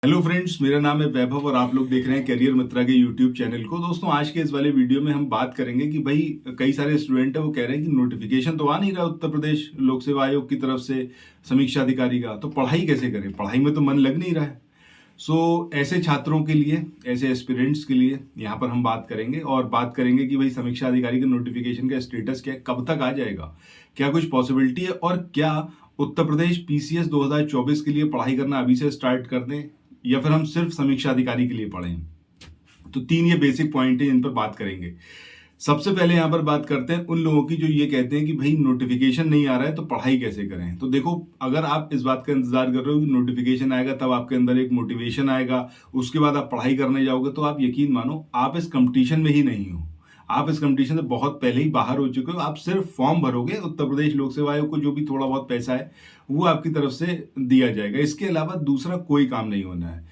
Hello friends, मेरा नाम है वैभव और आप लोग देख रहे हैं करियर मित्रा के यूट्यूब चैनल को। दोस्तों, आज के इस वाले वीडियो में हम बात करेंगे कि भाई कई सारे स्टूडेंट है वो कह रहे हैं कि नोटिफिकेशन तो आ नहीं रहा उत्तर प्रदेश लोक सेवा आयोग की तरफ से समीक्षा अधिकारी का, तो पढ़ाई कैसे करें, पढ़ाई में तो मन लग नहीं रहा है। ऐसे छात्रों के लिए, ऐसे एस्पिरेंट्स के लिए यहाँ पर हम बात करेंगे और बात करेंगे कि भाई समीक्षा अधिकारी के नोटिफिकेशन का स्टेटस क्या है, कब तक आ जाएगा, क्या कुछ पॉसिबिलिटी है और क्या उत्तर प्रदेश पीसीएस 2024 के लिए पढ़ाई करना अभी से स्टार्ट कर दें या फिर हम सिर्फ समीक्षा अधिकारी के लिए पढ़ें। तो तीन ये बेसिक पॉइंट है, इन पर बात करेंगे। सबसे पहले यहां पर बात करते हैं उन लोगों की जो ये कहते हैं कि भाई नोटिफिकेशन नहीं आ रहा है तो पढ़ाई कैसे करें। तो देखो, अगर आप इस बात का इंतजार कर रहे हो कि नोटिफिकेशन आएगा तब आपके अंदर एक मोटिवेशन आएगा, उसके बाद आप पढ़ाई करने जाओगे, तो आप यकीन मानो आप इस कंपटीशन में ही नहीं हो। आप इस कंपटीशन से बहुत पहले ही बाहर हो चुके हो। आप सिर्फ फॉर्म भरोगे, उत्तर प्रदेश लोक सेवा आयोग को जो भी थोड़ा बहुत पैसा है वो आपकी तरफ से दिया जाएगा। इसके अलावा दूसरा कोई काम नहीं होना है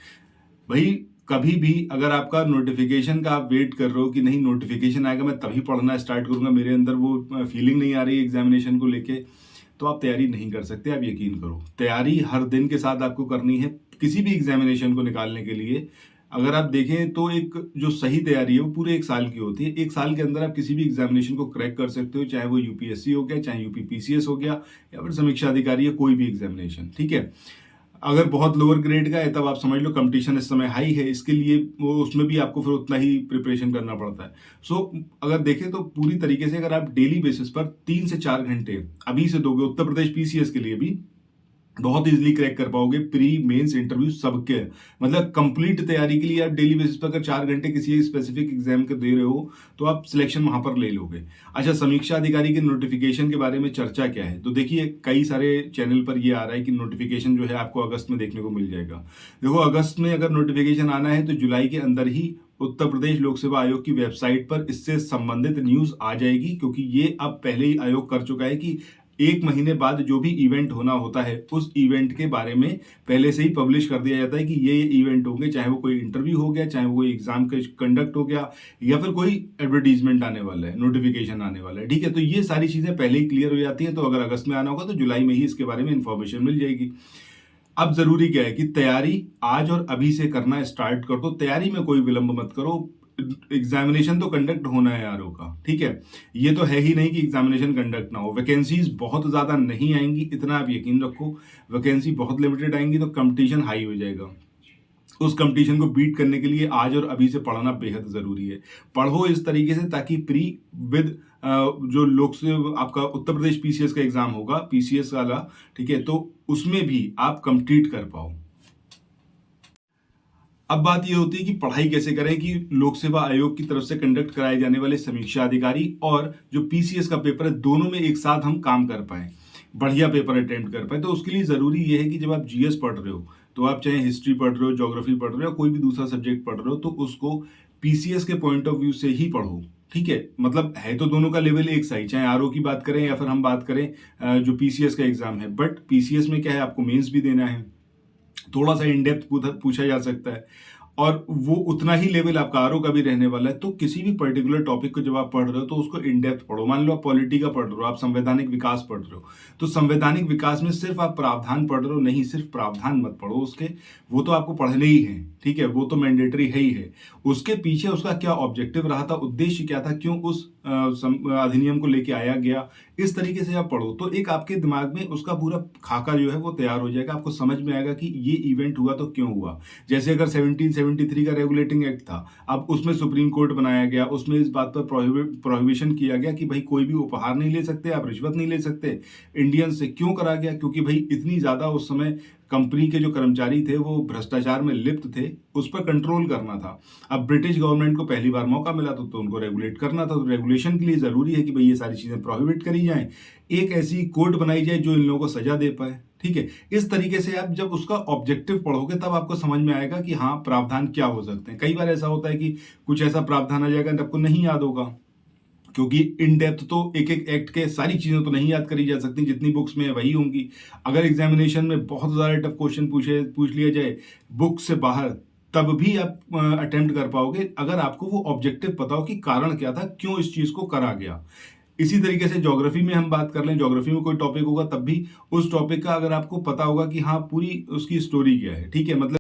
भाई। कभी भी अगर आपका नोटिफिकेशन का आप वेट कर रहे हो कि नहीं नोटिफिकेशन आएगा मैं तभी पढ़ना स्टार्ट करूंगा, मेरे अंदर वो फीलिंग नहीं आ रही एग्जामिनेशन को लेके, तो आप तैयारी नहीं कर सकते। आप यकीन करो, तैयारी हर दिन के साथ आपको करनी है किसी भी एग्जामिनेशन को निकालने के लिए। अगर आप देखें तो एक जो सही तैयारी है वो पूरे एक साल की होती है। एक साल के अंदर आप किसी भी एग्जामिनेशन को क्रैक कर सकते हो, चाहे वो यूपीएससी हो गया, चाहे यूपीपीसीएस हो गया, या फिर समीक्षा अधिकारी है, कोई भी एग्जामिनेशन, ठीक है। अगर बहुत लोअर ग्रेड का है तब आप समझ लो कंपटीशन इस समय हाई है, इसके लिए वो उसमें भी आपको फिर उतना ही प्रिपरेशन करना पड़ता है। अगर देखें तो पूरी तरीके से अगर आप डेली बेसिस पर 3 से 4 घंटे अभी से दोगे उत्तर प्रदेश पीसीएस के लिए भी बहुत इजीली क्रैक कर पाओगे। प्री मेंस इंटरव्यू सबके, मतलब कंप्लीट तैयारी के लिए आप डेली बेसिस पर अगर 4 घंटे किसी स्पेसिफिक एग्जाम के दे रहे हो तो आप सिलेक्शन वहां पर ले लोगे। अच्छा, समीक्षा अधिकारी के नोटिफिकेशन के बारे में चर्चा क्या है, तो देखिए कई सारे चैनल पर ये आ रहा है कि नोटिफिकेशन जो है आपको अगस्त में देखने को मिल जाएगा। देखो, अगस्त में अगर नोटिफिकेशन आना है तो जुलाई के अंदर ही उत्तर प्रदेश लोक सेवा आयोग की वेबसाइट पर इससे संबंधित न्यूज आ जाएगी, क्योंकि ये अब पहले ही आयोग कर चुका है कि 1 महीने बाद जो भी इवेंट होना होता है उस इवेंट के बारे में पहले से ही पब्लिश कर दिया जाता है कि ये इवेंट होंगे, चाहे वो कोई इंटरव्यू हो गया, चाहे वो कोई एग्जाम का कंडक्ट हो गया, या फिर कोई एडवर्टीजमेंट आने वाला है, नोटिफिकेशन आने वाला है, ठीक है। तो ये सारी चीजें पहले ही क्लियर हो जाती हैं। तो अगर अगस्त में आना होगा तो जुलाई में ही इसके बारे में इंफॉर्मेशन मिल जाएगी। अब जरूरी क्या है कि तैयारी आज और अभी से करना स्टार्ट कर दो। तैयारी में कोई विलंब मत करो। एग्जामिनेशन तो कंडक्ट होना है यारों का, ठीक है। ये तो है ही नहीं कि एग्जामिनेशन कंडक्ट ना हो। वैकेंसीज बहुत ज्यादा नहीं आएंगी, इतना आप यकीन रखो। वैकेंसी बहुत लिमिटेड आएंगी तो कंपटीशन हाई हो जाएगा। उस कंपटीशन को बीट करने के लिए आज और अभी से पढ़ना बेहद जरूरी है। पढ़ो इस तरीके से ताकि प्री विद जो लोक से आपका उत्तर प्रदेश पीसीएस का एग्जाम होगा, पीसीएस वाला, ठीक है, तो उसमें भी आप कंप्लीट कर पाओ। अब बात यह होती है कि पढ़ाई कैसे करें कि लोक सेवा आयोग की तरफ से कंडक्ट कराए जाने वाले समीक्षा अधिकारी और जो पीसीएस का पेपर है दोनों में एक साथ हम काम कर पाए, बढ़िया पेपर अटेम्प्ट कर पाए। तो उसके लिए जरूरी यह है कि जब आप जीएस पढ़ रहे हो, तो आप चाहे हिस्ट्री पढ़ रहे हो, ज्योग्राफी पढ़ रहे हो, कोई भी दूसरा सब्जेक्ट पढ़ रहे हो, तो उसको पीसीएस के पॉइंट ऑफ व्यू से ही पढ़ो, ठीक है। मतलब है तो दोनों का लेवल एक सा ही, चाहे आरओ की बात करें या फिर हम बात करें जो पीसीएस का एग्जाम है। बट पीसीएस में क्या है, आपको मेंस भी देना है, थोड़ा सा इन डेप्थ पूछा जा सकता है, और वो उतना ही लेवल आपका आरओ का भी रहने वाला है। तो किसी भी पर्टिकुलर टॉपिक को जब आप पढ़ रहे हो तो उसको इन डेप्थ पढ़ो। मान लो आप पॉलिटी का पढ़ रहे हो, आप संवैधानिक विकास पढ़ रहे हो, तो संवैधानिक विकास में सिर्फ आप प्रावधान पढ़ रहे हो, नहीं, सिर्फ प्रावधान मत पढ़ो उसके, वो तो आपको पढ़ने ही है, ठीक है, वो तो मैंडेटरी है ही है। उसके पीछे उसका क्या ऑब्जेक्टिव रहा था, उद्देश्य क्या था, क्यों उस अधिनियम को लेके आया गया, इस तरीके से आप पढ़ो तो एक आपके दिमाग में उसका पूरा खाका जो है वो तैयार हो जाएगा। आपको समझ में आएगा कि ये इवेंट हुआ तो क्यों हुआ। जैसे अगर 1773 का रेगुलेटिंग एक्ट था, अब उसमें सुप्रीम कोर्ट बनाया गया, उसमें इस बात पर प्रोहिबिशन किया गया कि भाई कोई भी उपहार नहीं ले सकते, आप रिश्वत नहीं ले सकते इंडियन से। क्यों करा गया? क्योंकि भाई इतनी ज्यादा उस समय कंपनी के जो कर्मचारी थे वो भ्रष्टाचार में लिप्त थे, उस पर कंट्रोल करना था। अब ब्रिटिश गवर्नमेंट को पहली बार मौका मिला तो उनको रेगुलेट करना था। तो रेगुलेशन के लिए जरूरी है कि भाई ये सारी चीजें प्रोहिबिट करी जाएं, एक ऐसी कोर्ट बनाई जाए जो इन लोगों को सजा दे पाए, ठीक है। इस तरीके से आप जब उसका ऑब्जेक्टिव पढ़ोगे तब आपको समझ में आएगा कि हाँ प्रावधान क्या हो सकते हैं। कई बार ऐसा होता है कि कुछ ऐसा प्रावधान आ जाएगा आपको नहीं याद होगा, क्योंकि इन डेप्थ तो एक एक एक्ट के सारी चीजें तो नहीं याद करी जा सकती, जितनी बुक्स में वही होंगी। अगर एग्जामिनेशन में बहुत ज्यादा टफ क्वेश्चन पूछ लिया जाए बुक से बाहर, तब भी आप अटेम्प्ट कर पाओगे अगर आपको वो ऑब्जेक्टिव पता हो कि कारण क्या था, क्यों इस चीज को करा गया। इसी तरीके से ज्योग्राफी में हम बात कर लें, ज्योग्राफी में कोई टॉपिक होगा तब भी उस टॉपिक का अगर आपको पता होगा कि हाँ पूरी उसकी स्टोरी क्या है, ठीक है, मतलब